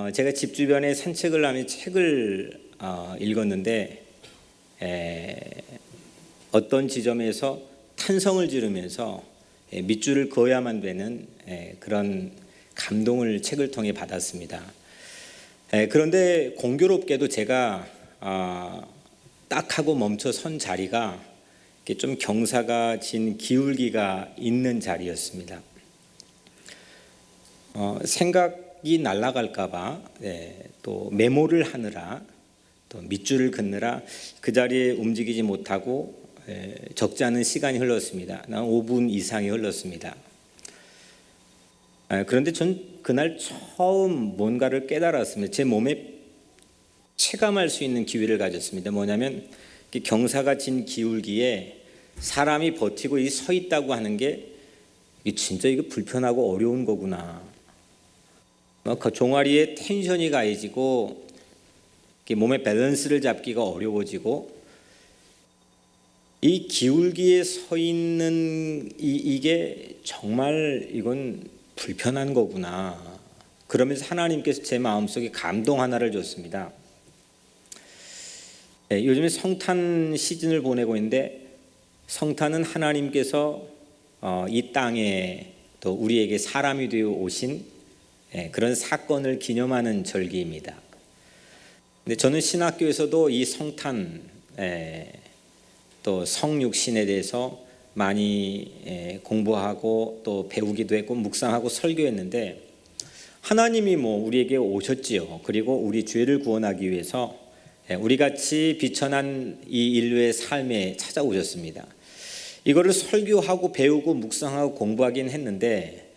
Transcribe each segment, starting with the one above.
제가 집 주변에 산책을 하며 책을 읽었는데 어떤 지점에서 탄성을 지르면서 밑줄을 그어야만 되는 그런 감동을 책을 통해 받았습니다. 그런데 공교롭게도 제가 딱 하고 멈춰 선 자리가 좀 경사가 진 기울기가 있는 자리였습니다. 생각이 날아갈까봐 또 메모를 하느라 또 밑줄을 긋느라 그 자리에 움직이지 못하고 적지 않은 시간이 흘렀습니다. 난 5분 이상이 흘렀습니다. 그런데 전 그날 처음 뭔가를 깨달았습니다. 제 몸에 체감할 수 있는 기회를 가졌습니다. 뭐냐면 경사가 진 기울기에 사람이 버티고 서 있다고 하는 게 진짜 이게 불편하고 어려운 거구나. 그 종아리에 텐션이 가해지고 몸의 밸런스를 잡기가 어려워지고 이 기울기에 서 있는 이게 정말 이건 불편한 거구나. 그러면서 하나님께서 제 마음속에 감동 하나를 줬습니다. 요즘에 성탄 시즌을 보내고 있는데 성탄은 하나님께서 이 땅에 또 우리에게 사람이 되어 오신 그런 사건을 기념하는 절기입니다. 근데 저는 신학교에서도 이 성탄 또 성육신에 대해서 많이 공부하고 또 배우기도 했고 묵상하고 설교했는데 하나님이 우리에게 오셨지요. 그리고 우리 죄를 구원하기 위해서 우리같이 비천한 이 인류의 삶에 찾아오셨습니다. 이거를 설교하고 배우고 묵상하고 공부하긴 했는데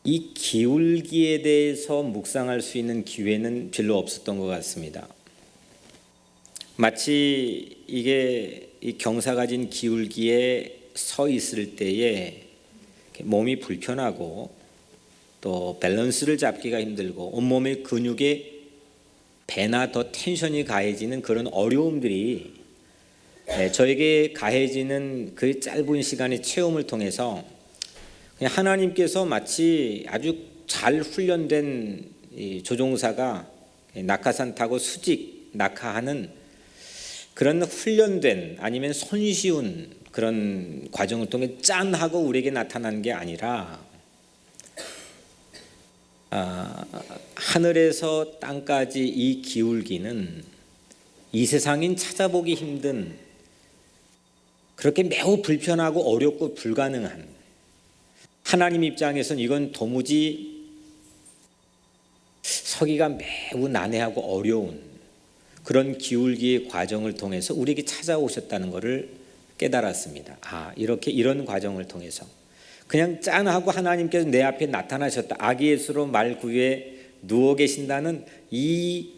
이 기울기에 대해서 묵상할 수 있는 기회는 별로 없었던 것 같습니다. 마치 이게 이 경사가 진 기울기에 서 있을 때에 몸이 불편하고 또 밸런스를 잡기가 힘들고 온몸의 근육에 배나 더 텐션이 가해지는 그런 어려움들이 저에게 가해지는 그 짧은 시간의 체험을 통해서 그냥 하나님께서 마치 아주 잘 훈련된 조종사가 낙하산 타고 수직 낙하하는 그런 훈련된 아니면 손쉬운 그런 과정을 통해 짠 하고 우리에게 나타난 게 아니라 하늘에서 땅까지 이 기울기는 이 세상인 찾아보기 힘든 그렇게 매우 불편하고 어렵고 불가능한 하나님 입장에서는 이건 도무지 서기가 매우 난해하고 어려운 그런 기울기의 과정을 통해서 우리에게 찾아오셨다는 것을 깨달았습니다. 이렇게 이런 과정을 통해서 그냥 짠하고 하나님께서 내 앞에 나타나셨다. 아기 예수로 말구유에 누워 계신다는 이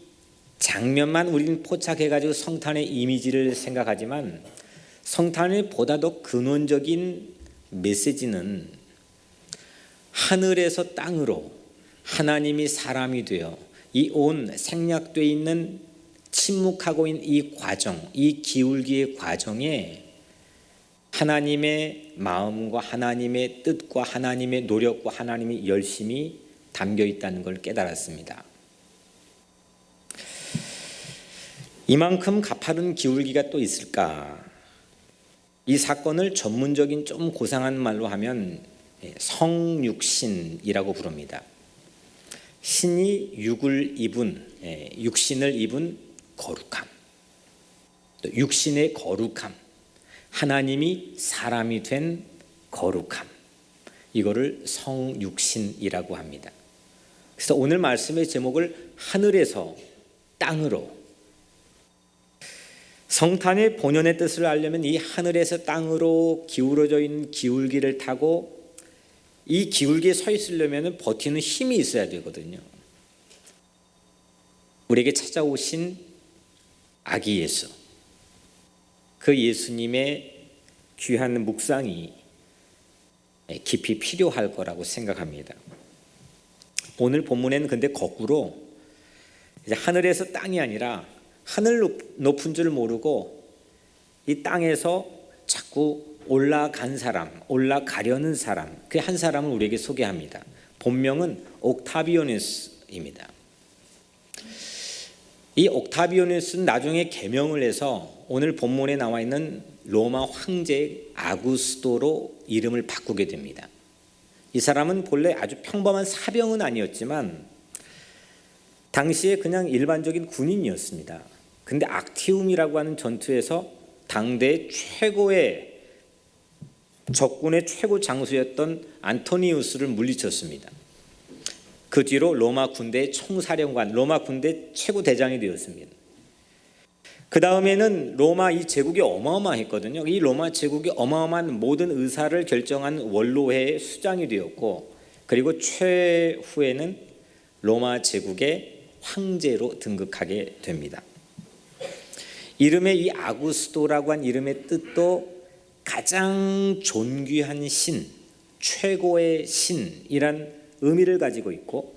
장면만 우리는 포착해가지고 성탄의 이미지를 생각하지만 성탄의 보다 더 근원적인 메시지는 하늘에서 땅으로 하나님이 사람이 되어 이 온 생략되어 있는 침묵하고 있는 이 과정, 이 기울기의 과정에 하나님의 마음과 하나님의 뜻과 하나님의 노력과 하나님의 열심이 담겨 있다는 걸 깨달았습니다. 이만큼 가파른 기울기가 또 있을까? 이 사건을 전문적인 좀 고상한 말로 하면 성육신이라고 부릅니다. 신이 육신을 입은 거룩함, 또 육신의 거룩함, 하나님이 사람이 된 거룩함, 이거를 성육신이라고 합니다. 그래서 오늘 말씀의 제목을 하늘에서 땅으로, 성탄의 본연의 뜻을 알려면 이 하늘에서 땅으로 기울어져 있는 기울기를 타고 이 기울기에 서 있으려면 버티는 힘이 있어야 되거든요. 우리에게 찾아오신 아기 예수, 그 예수님의 귀한 묵상이 깊이 필요할 거라고 생각합니다. 오늘 본문에는 근데 거꾸로 이제 하늘에서 땅이 아니라 하늘 높은 줄 모르고 이 땅에서 자꾸 올라간 사람, 올라가려는 사람, 그 한 사람을 우리에게 소개합니다. 본명은 옥타비아누스 아구스토스입니다. 이 옥타비아누스는 나중에 개명을 해서 오늘 본문에 나와 있는 로마 황제 아구스토로 이름을 바꾸게 됩니다. 이 사람은 본래 아주 평범한 사병은 아니었지만 당시에 그냥 일반적인 군인이었습니다. 근데 악티움이라고 하는 전투에서 당대 최고의 적군의 최고 장수였던 안토니우스를 물리쳤습니다. 그 뒤로 로마 군대의 총사령관, 로마 군대 최고 대장이 되었습니다. 그 다음에는 로마 이 제국이 어마어마했거든요. 이 로마 제국이 어마어마한 모든 의사를 결정한 원로회의 수장이 되었고, 그리고 최후에는 로마 제국의 황제로 등극하게 됩니다. 이름의 이 아구스토라고 한 이름의 뜻도 가장 존귀한 신, 최고의 신이란 의미를 가지고 있고,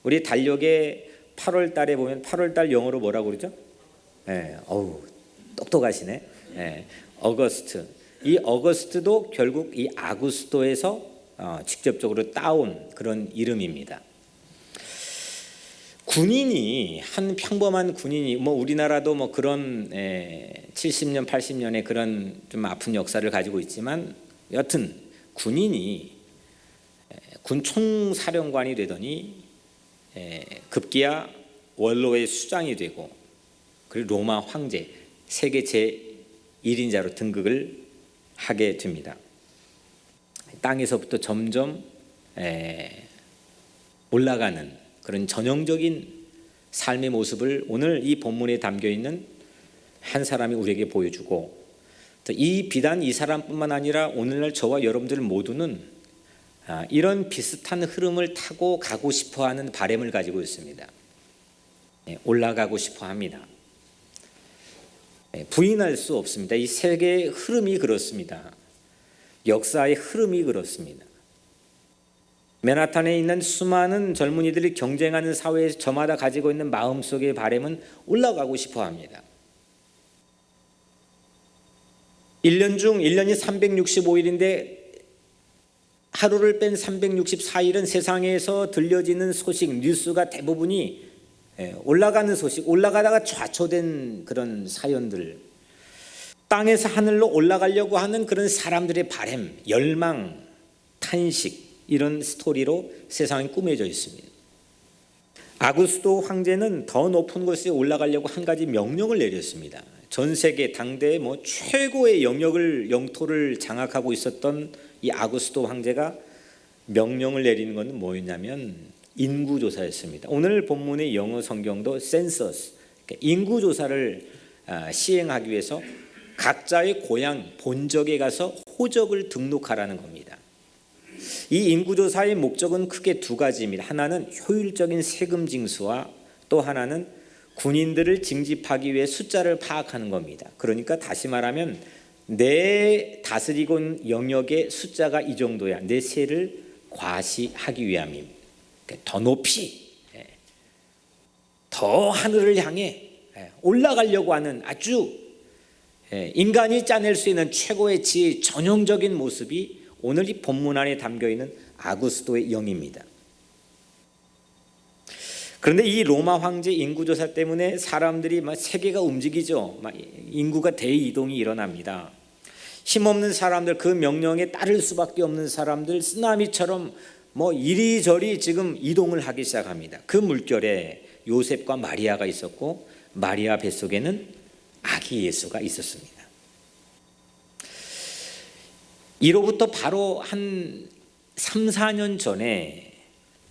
우리 달력의 8월 달에 보면 8월 달 영어로 뭐라고 그러죠? 똑똑하시네. 어거스트. 이 어거스트도 결국 이 아구스토에서 직접적으로 따온 그런 이름입니다. 군인이, 한 평범한 군인이, 우리나라도 그런 70년 80년의 그런 좀 아픈 역사를 가지고 있지만, 여튼 군인이 군 총사령관이 되더니 급기야 원로의 수장이 되고, 그리고 로마 황제, 세계 제1인자로 등극을 하게 됩니다. 땅에서부터 점점 올라가는 그런 전형적인 삶의 모습을 오늘 이 본문에 담겨있는 한 사람이 우리에게 보여주고, 비단 이 사람뿐만 아니라 오늘날 저와 여러분들 모두는 이런 비슷한 흐름을 타고 가고 싶어하는 바람을 가지고 있습니다. 올라가고 싶어합니다. 부인할 수 없습니다. 이 세계의 흐름이 그렇습니다. 역사의 흐름이 그렇습니다. 맨하탄에 있는 수많은 젊은이들이 경쟁하는 사회에서 저마다 가지고 있는 마음속의 바람은 올라가고 싶어합니다. 1년 중 1년이 365일인데 하루를 뺀 364일은 세상에서 들려지는 소식, 뉴스가 대부분이 올라가는 소식, 올라가다가 좌초된 그런 사연들, 땅에서 하늘로 올라가려고 하는 그런 사람들의 바람, 열망, 탄식, 이런 스토리로 세상이 꾸며져 있습니다. 아구스토 황제는 더 높은 곳에 올라가려고 한 가지 명령을 내렸습니다. 전 세계 당대의 최고의 영토를 장악하고 있었던 이 아구스토 황제가 명령을 내리는 것은 뭐였냐면 인구조사였습니다. 오늘 본문의 영어 성경도 센서스, 인구조사를 시행하기 위해서 각자의 고향, 본적에 가서 호적을 등록하라는 겁니다. 이 인구조사의 목적은 크게 두 가지입니다. 하나는 효율적인 세금 징수와 또 하나는 군인들을 징집하기 위해 숫자를 파악하는 겁니다. 그러니까 다시 말하면 내 다스리고 있는 영역의 숫자가 이 정도야, 내 세를 과시하기 위함입니다. 더 높이, 더 하늘을 향해 올라가려고 하는 아주 인간이 짜낼 수 있는 최고의 지혜의 전형적인 모습이 오늘 이 본문 안에 담겨있는 아구스토의 영입니다. 그런데 이 로마 황제 인구조사 때문에 사람들이 세계가 움직이죠. 인구가 대이동이 일어납니다. 힘없는 사람들, 그 명령에 따를 수밖에 없는 사람들, 쓰나미처럼 이리저리 지금 이동을 하기 시작합니다. 그 물결에 요셉과 마리아가 있었고, 마리아 뱃속에는 아기 예수가 있었습니다. 이로부터 바로 한 3, 4년 전에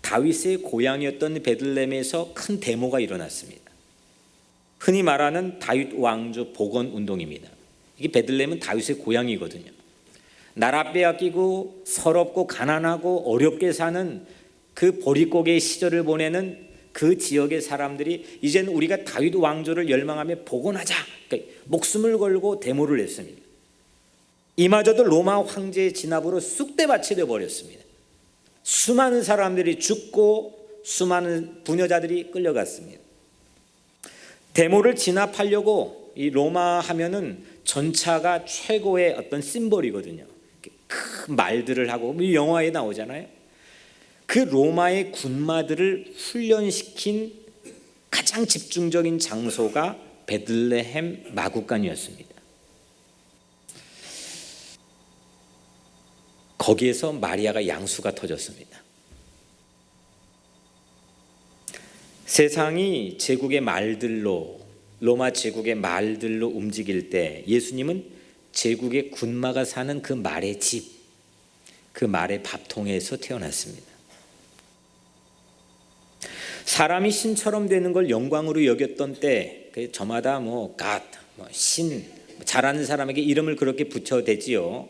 다윗의 고향이었던 베들레헴에서 큰 데모가 일어났습니다. 흔히 말하는 다윗 왕조 복원 운동입니다. 이게 베들레헴은 다윗의 고향이거든요. 나라 빼앗기고 서럽고 가난하고 어렵게 사는 그 보릿고개의 시절을 보내는 그 지역의 사람들이 이제는 우리가 다윗 왕조를 열망하며 복원하자, 그러니까 목숨을 걸고 데모를 했습니다. 이마저도 로마 황제의 진압으로 쑥대밭이 되어버렸습니다. 수많은 사람들이 죽고 수많은 부녀자들이 끌려갔습니다. 데모를 진압하려고 이 로마 하면은 전차가 최고의 어떤 심볼이거든요. 큰 말들을 하고 영화에 나오잖아요. 그 로마의 군마들을 훈련시킨 가장 집중적인 장소가 베들레헴 마구간이었습니다. 거기에서 마리아가 양수가 터졌습니다. 세상이 제국의 말들로, 로마 제국의 말들로 움직일 때 예수님은 제국의 군마가 사는 그 말의 집, 그 말의 밥통에서 태어났습니다. 사람이 신처럼 되는 걸 영광으로 여겼던 때, 저마다 God, 신, 잘하는 사람에게 이름을 그렇게 붙여대지요.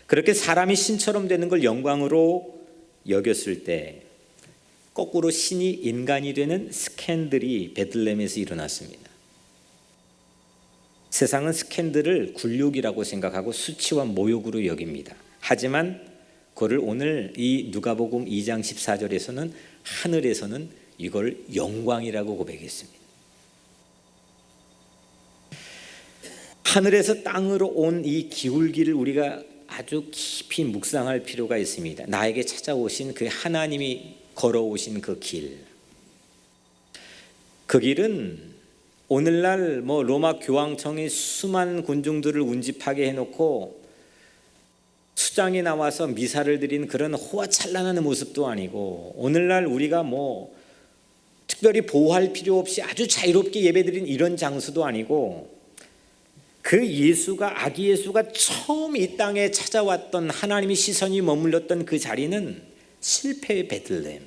그렇게 사람이 신처럼 되는 걸 영광으로 여겼을 때 거꾸로 신이 인간이 되는 스캔들이 베들레헴에서 일어났습니다. 세상은 스캔들을 굴욕이라고 생각하고 수치와 모욕으로 여깁니다. 하지만 그걸 오늘 이 누가복음 2장 14절에서는 하늘에서는 이걸 영광이라고 고백했습니다. 하늘에서 땅으로 온 이 기울기를 우리가 아주 깊이 묵상할 필요가 있습니다. 나에게 찾아오신 그 하나님이 걸어오신 그 길. 그 길은 오늘날 로마 교황청이 수많은 군중들을 운집하게 해놓고 수장에 나와서 미사를 드린 그런 호화찬란한 모습도 아니고, 오늘날 우리가 특별히 보호할 필요 없이 아주 자유롭게 예배드린 이런 장소도 아니고, 그 예수가, 아기 예수가 처음 이 땅에 찾아왔던 하나님의 시선이 머물렀던 그 자리는 실패의 베들레헴,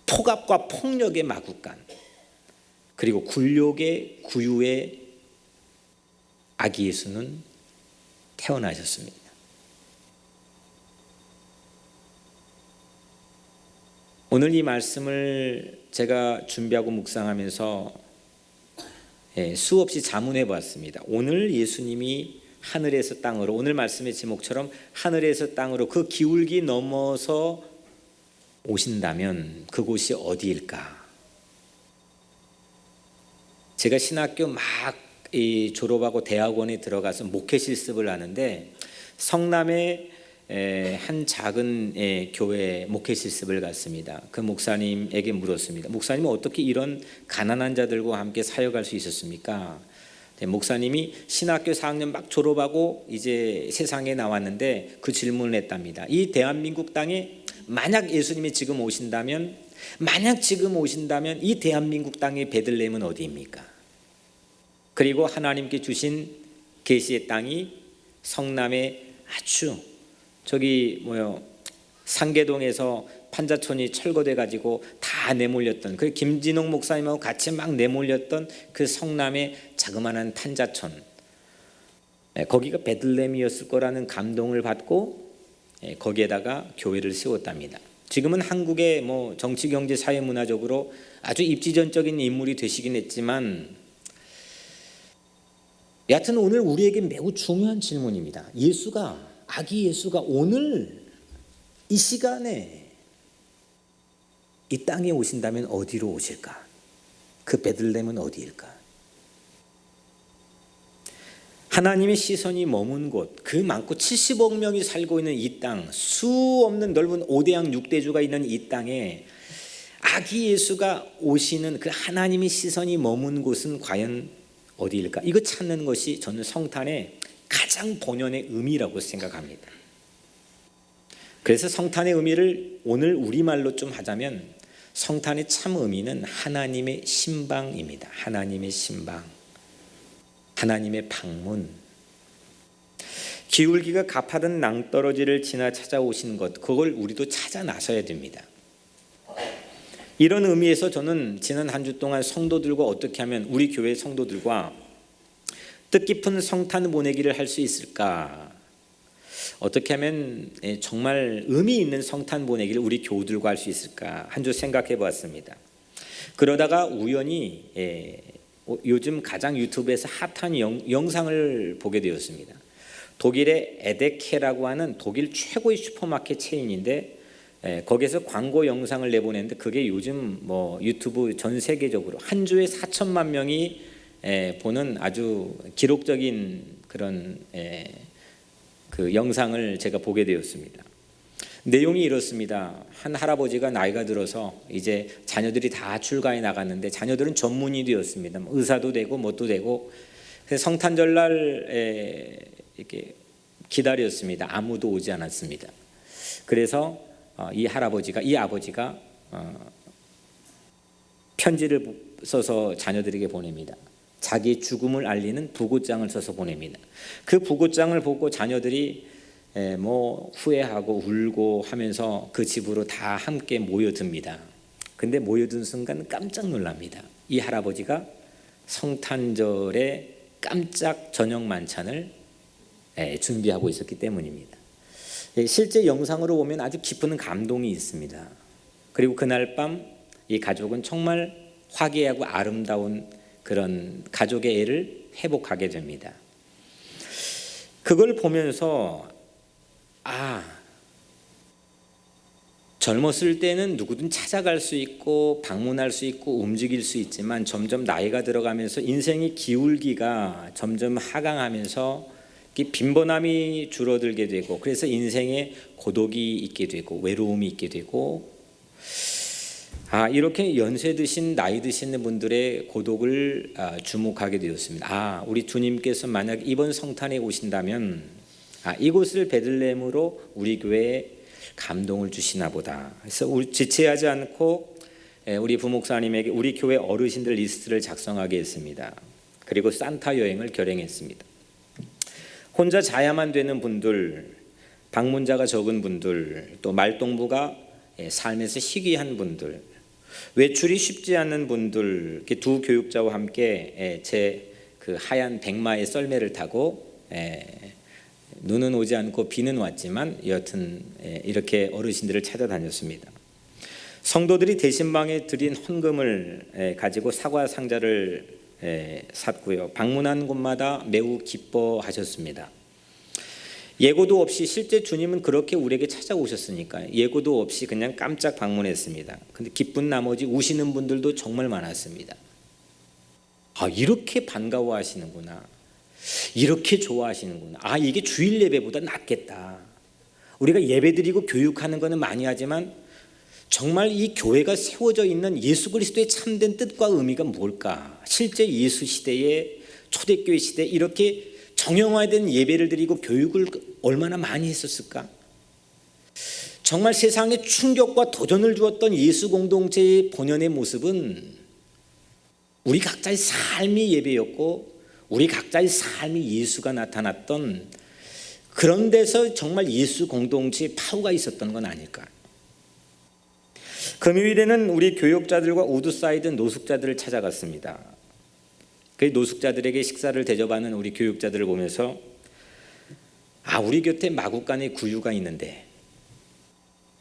폭압과 폭력의 마구간, 그리고 굴욕의 구유의 아기 예수는 태어나셨습니다. 오늘 이 말씀을 제가 준비하고 묵상하면서 수없이 자문해 봤습니다. 오늘 예수님이 하늘에서 땅으로, 오늘 말씀의 제목처럼 하늘에서 땅으로 그 기울기 넘어서 오신다면 그곳이 어디일까? 제가 신학교 막 졸업하고 대학원에 들어가서 목회 실습을 하는데, 성남의 한 작은 교회 목회 실습을 갔습니다. 그 목사님에게 물었습니다. 목사님은 어떻게 이런 가난한 자들과 함께 사역할 수 있었습니까? 목사님이 신학교 4학년 막 졸업하고 이제 세상에 나왔는데 그 질문을 했답니다. 이 대한민국 땅에 만약 예수님이 지금 오신다면, 이 대한민국 땅의 베들레헴은 어디입니까? 그리고 하나님께 주신 계시의 땅이 성남의 아주 상계동에서 판자촌이 철거돼 가지고 다 내몰렸던, 그 김진홍 목사님하고 같이 막 내몰렸던 그 성남의 자그마한 판자촌, 거기가 베들레헴이었을 거라는 감동을 받고 거기에다가 교회를 세웠답니다. 지금은 한국의 정치, 경제, 사회, 문화적으로 아주 입지전적인 인물이 되시긴 했지만, 여하튼 오늘 우리에게 매우 중요한 질문입니다. 아기 예수가 오늘 이 시간에 이 땅에 오신다면 어디로 오실까? 그 베들레헴은 어디일까? 하나님의 시선이 머문 곳, 그 많고 70억 명이 살고 있는 이 땅, 수 없는 넓은 5대양 6대주가 있는 이 땅에 아기 예수가 오시는 그 하나님의 시선이 머문 곳은 과연 어디일까? 이거 찾는 것이 저는 성탄의 가장 본연의 의미라고 생각합니다. 그래서 성탄의 의미를 오늘 우리말로 좀 하자면, 성탄의 참 의미는 하나님의 신방입니다. 하나님의 신방, 하나님의 방문. 기울기가 가파른 낭떠러지를 지나 찾아오신 것, 그걸 우리도 찾아 나서야 됩니다. 이런 의미에서 저는 지난 한 주 동안 성도들과 어떻게 하면, 우리 교회 성도들과 뜻깊은 성탄 보내기를 할 수 있을까? 어떻게 하면 정말 의미 있는 성탄 보내기를 우리 교우들과 할 수 있을까? 한 주 생각해 보았습니다. 그러다가 우연히 요즘 가장 유튜브에서 핫한 영상을 보게 되었습니다. 독일의 에데케라고 하는 독일 최고의 슈퍼마켓 체인인데, 거기에서 광고 영상을 내보냈는데, 그게 요즘 유튜브 전 세계적으로 한 주에 4천만 명이 보는 아주 기록적인 그런 그 영상을 제가 보게 되었습니다. 내용이 이렇습니다. 한 할아버지가 나이가 들어서 이제 자녀들이 다 출가해 나갔는데 자녀들은 전문이 되었습니다. 의사도 되고 뭣도 되고. 그래서 성탄절날 이렇게 기다렸습니다. 아무도 오지 않았습니다. 그래서 이 아버지가 편지를 써서 자녀들에게 보냅니다. 자기의 죽음을 알리는 부고장을 써서 보냅니다. 그 부고장을 보고 자녀들이 후회하고 울고 하면서 그 집으로 다 함께 모여듭니다. 근데 모여든 순간 깜짝 놀랍니다. 이 할아버지가 성탄절에 깜짝 저녁 만찬을 준비하고 있었기 때문입니다. 실제 영상으로 보면 아주 깊은 감동이 있습니다. 그리고 그날 밤 이 가족은 정말 화기애애하고 아름다운 그런 가족의 애를 회복하게 됩니다. 그걸 보면서 젊었을 때는 누구든 찾아갈 수 있고 방문할 수 있고 움직일 수 있지만 점점 나이가 들어가면서 인생의 기울기가 점점 하강하면서 빈번함이 줄어들게 되고, 그래서 인생에 고독이 있게 되고 외로움이 있게 되고, 이렇게 연세 드신 나이 드시는 분들의 고독을 주목하게 되었습니다. 우리 주님께서 만약 이번 성탄에 오신다면 이곳을 베들레헴으로 우리 교회에 감동을 주시나 보다. 그래서 우리 지체하지 않고 우리 부목사님에게 우리 교회 어르신들 리스트를 작성하게 했습니다. 그리고 산타 여행을 결행했습니다. 혼자 자야만 되는 분들, 방문자가 적은 분들, 또 말동무가 삶에서 희귀한 분들, 외출이 쉽지 않은 분들, 이렇게 두 교육자와 함께 제 그 하얀 백마의 썰매를 타고 눈은 오지 않고 비는 왔지만 여하튼 이렇게 어르신들을 찾아다녔습니다. 성도들이 대신방에 드린 헌금을 가지고 사과 상자를 샀고요. 방문한 곳마다 매우 기뻐하셨습니다. 예고도 없이, 실제 주님은 그렇게 우리에게 찾아오셨으니까 예고도 없이 그냥 깜짝 방문했습니다. 근데 기쁜 나머지 우시는 분들도 정말 많았습니다. 이렇게 반가워하시는구나, 이렇게 좋아하시는구나, 이게 주일 예배보다 낫겠다. 우리가 예배드리고 교육하는 거는 많이 하지만 정말 이 교회가 세워져 있는 예수 그리스도의 참된 뜻과 의미가 뭘까? 실제 예수 시대에, 초대교회 시대에 이렇게 정형화된 예배를 드리고 교육을 얼마나 많이 했었을까? 정말 세상에 충격과 도전을 주었던 예수 공동체의 본연의 모습은 우리 각자의 삶이 예배였고 우리 각자의 삶이 예수가 나타났던 그런 데서 정말 예수 공동체의 파워가 있었던 건 아닐까? 금요일에는 우리 교육자들과 우드사이드 노숙자들을 찾아갔습니다. 그 노숙자들에게 식사를 대접하는 우리 교육자들을 보면서 우리 곁에 마국간의 구유가 있는데,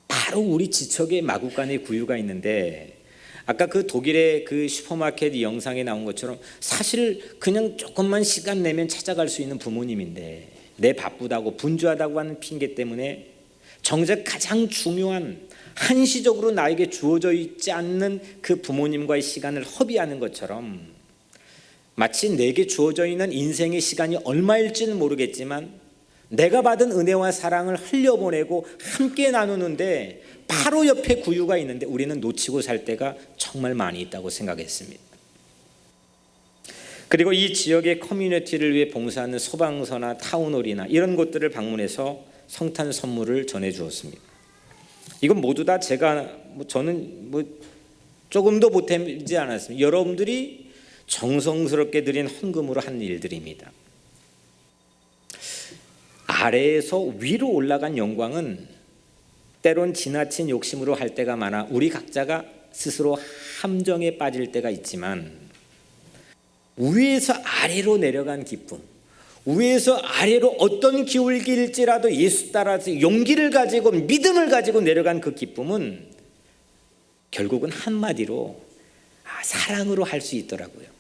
바로 우리 지척에 마국간의 구유가 있는데, 아까 그 독일의 그 슈퍼마켓 영상에 나온 것처럼 사실 그냥 조금만 시간 내면 찾아갈 수 있는 부모님인데 내 바쁘다고 분주하다고 하는 핑계 때문에 정작 가장 중요한 한시적으로 나에게 주어져 있지 않는 그 부모님과의 시간을 허비하는 것처럼, 마치 내게 주어져 있는 인생의 시간이 얼마일지는 모르겠지만 내가 받은 은혜와 사랑을 흘려보내고 함께 나누는데 바로 옆에 구유가 있는데 우리는 놓치고 살 때가 정말 많이 있다고 생각했습니다. 그리고 이 지역의 커뮤니티를 위해 봉사하는 소방서나 타운홀이나 이런 곳들을 방문해서 성탄 선물을 전해주었습니다. 이건 모두 다 저는 조금도 보태지 않았습니다. 여러분들이 정성스럽게 드린 헌금으로 한 일들입니다. 아래에서 위로 올라간 영광은 때론 지나친 욕심으로 할 때가 많아 우리 각자가 스스로 함정에 빠질 때가 있지만, 위에서 아래로 내려간 기쁨, 위에서 아래로 어떤 기울기일지라도 예수 따라서 용기를 가지고 믿음을 가지고 내려간 그 기쁨은 결국은 한마디로 사랑으로 할 수 있더라고요.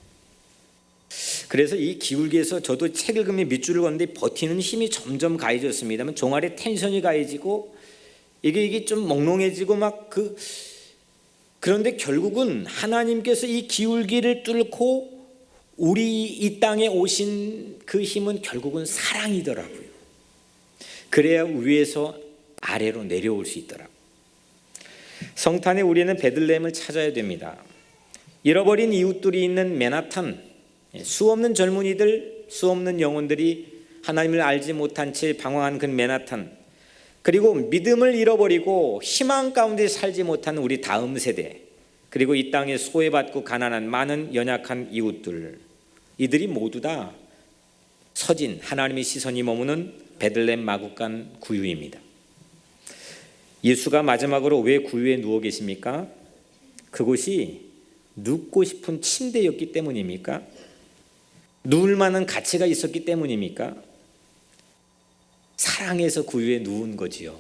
그래서 이 기울기에서 저도 책 읽으며 밑줄을 걷는데 버티는 힘이 점점 가해졌습니다만 종아리 텐션이 가해지고 이게 좀 몽롱해지고 그런데 결국은 하나님께서 이 기울기를 뚫고 우리 이 땅에 오신 그 힘은 결국은 사랑이더라고요. 그래야 위에서 아래로 내려올 수 있더라고요. 성탄에 우리는 베들레헴을 찾아야 됩니다. 잃어버린 이웃들이 있는 맨하탄, 수없는 젊은이들, 수없는 영혼들이 하나님을 알지 못한 채 방황한 그 맨하탄, 그리고 믿음을 잃어버리고 희망 가운데 살지 못한 우리 다음 세대, 그리고 이 땅에 소외받고 가난한 많은 연약한 이웃들, 이들이 모두 다 서진 하나님의 시선이 머무는 베들레헴 마구간 구유입니다. 예수가 마지막으로 왜 구유에 누워 계십니까? 그곳이 눕고 싶은 침대였기 때문입니까? 누울 만한 가치가 있었기 때문입니까? 사랑해서 구유에 누운 거지요.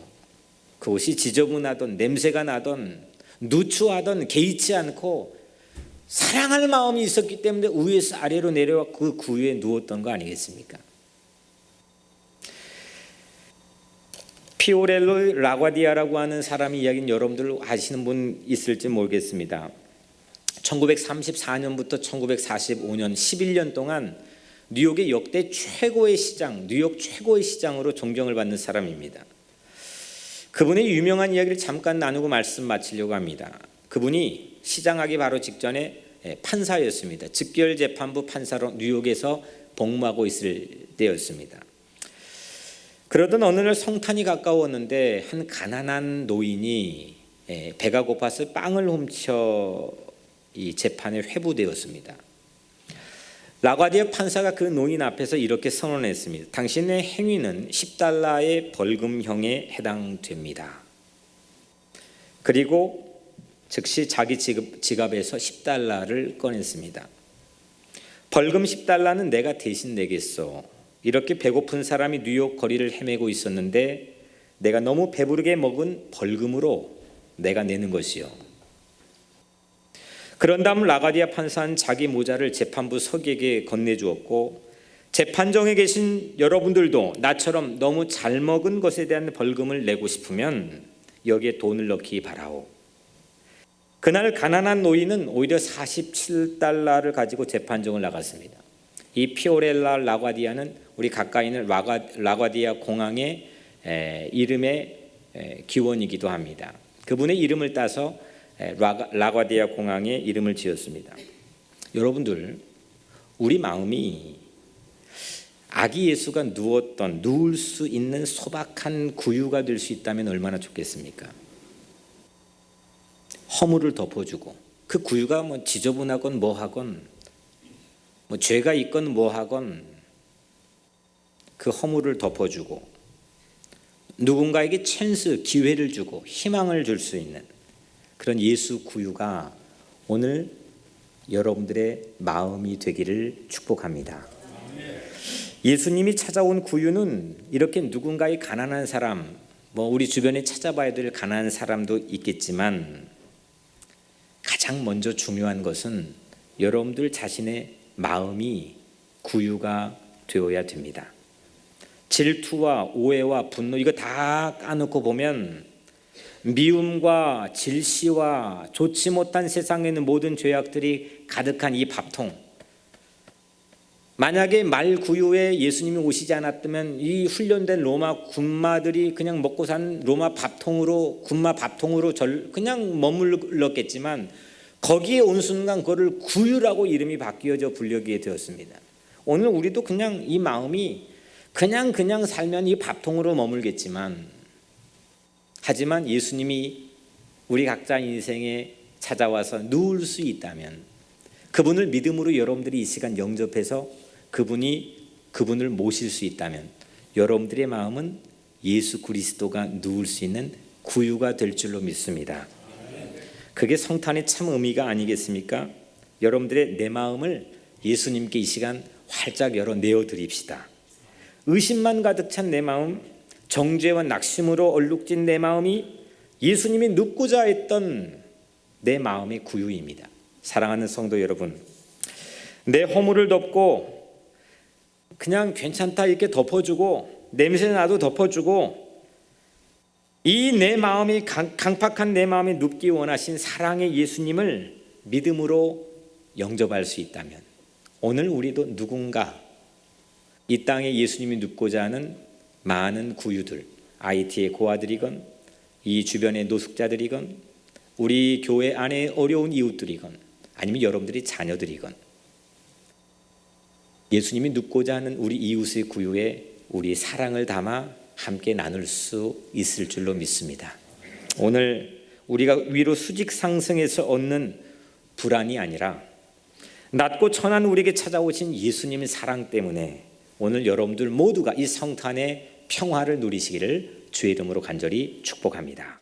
그곳이 지저분하던 냄새가 나던 누추하던 개의치 않고 사랑할 마음이 있었기 때문에 위에서 아래로 내려와 그 구유에 누웠던 거 아니겠습니까? 피오렐로 라과디아라고 하는 사람의 이야기는 여러분들 아시는 분 있을지 모르겠습니다. 1934년부터 1945년 11년 동안 뉴욕의 역대 최고의 시장, 뉴욕 최고의 시장으로 존경을 받는 사람입니다. 그분의 유명한 이야기를 잠깐 나누고 말씀 마치려고 합니다. 그분이 시장하기 바로 직전에 판사였습니다. 즉결재판부 판사로 뉴욕에서 복무하고 있을 때였습니다. 그러던 어느 날 성탄이 가까웠는데 한 가난한 노인이 배가 고파서 빵을 훔쳐 이 재판에 회부되었습니다. 라과디아 판사가 그 노인 앞에서 이렇게 선언했습니다. 당신의 행위는 $10의 벌금형에 해당됩니다. 그리고 즉시 자기 지갑에서 $10를 꺼냈습니다. 벌금 $10는 내가 대신 내겠소. 이렇게 배고픈 사람이 뉴욕 거리를 헤매고 있었는데 내가 너무 배부르게 먹은 벌금으로 내가 내는 것이요. 그런 다음 라과디아 판사는 자기 모자를 재판부 서기에게 건네주었고, 재판정에 계신 여러분들도 나처럼 너무 잘 먹은 것에 대한 벌금을 내고 싶으면 여기에 돈을 넣기 바라오. 그날 가난한 노인은 오히려 $47를 가지고 재판정을 나갔습니다. 이 피오렐라 라과디아는 우리 가까이 있는 라과디아 공항의 이름의 기원이기도 합니다. 그분의 이름을 따서 라과디아 공항에 이름을 지었습니다. 여러분들, 우리 마음이 아기 예수가 누울 수 있는 소박한 구유가 될 수 있다면 얼마나 좋겠습니까? 허물을 덮어주고, 그 구유가 뭐 지저분하건 뭐하건, 뭐 죄가 있건 뭐하건 그 허물을 덮어주고 누군가에게 찬스, 기회를 주고 희망을 줄 수 있는 그런 예수 구유가 오늘 여러분들의 마음이 되기를 축복합니다. 예수님이 찾아온 구유는 이렇게 누군가의 가난한 사람, 뭐 우리 주변에 찾아봐야 될 가난한 사람도 있겠지만 가장 먼저 중요한 것은 여러분들 자신의 마음이 구유가 되어야 됩니다. 질투와 오해와 분노 이거 다 까놓고 보면 미움과 질시와 좋지 못한 세상에 있는 모든 죄악들이 가득한 이 밥통, 만약에 말 구유에 예수님이 오시지 않았다면 이 훈련된 로마 군마들이 그냥 먹고 산 로마 밥통으로, 군마 밥통으로 그냥 머물렀겠지만 거기에 온 순간 그거를 구유라고 이름이 바뀌어져 불리게 되었습니다. 오늘 우리도 그냥 이 마음이 그냥 살면 이 밥통으로 머물겠지만, 하지만 예수님이 우리 각자 인생에 찾아와서 누울 수 있다면, 그분을 믿음으로 여러분들이 이 시간 영접해서 그분을 모실 수 있다면 여러분들의 마음은 예수 그리스도가 누울 수 있는 구유가 될 줄로 믿습니다. 그게 성탄의 참 의미가 아니겠습니까? 여러분들의 내 마음을 예수님께 이 시간 활짝 열어 내어드립시다. 의심만 가득 찬 내 마음, 정죄와 낙심으로 얼룩진 내 마음이 예수님이 눕고자 했던 내 마음의 구유입니다. 사랑하는 성도 여러분, 내 허물을 덮고 그냥 괜찮다 이렇게 덮어주고 냄새 나도 덮어주고 이 내 마음이 강팍한 내 마음에 눕기 원하신 사랑의 예수님을 믿음으로 영접할 수 있다면 오늘 우리도 누군가 이 땅에 예수님이 눕고자 하는 많은 구유들, IT의 고아들이건 이 주변의 노숙자들이건 우리 교회 안에 어려운 이웃들이건 아니면 여러분들이 자녀들이건 예수님이 눕고자 하는 우리 이웃의 구유에 우리 사랑을 담아 함께 나눌 수 있을 줄로 믿습니다. 오늘 우리가 위로 수직 상승해서 얻는 불안이 아니라 낮고 천한 우리에게 찾아오신 예수님의 사랑 때문에 오늘 여러분들 모두가 이 성탄의 평화를 누리시기를 주의 이름으로 간절히 축복합니다.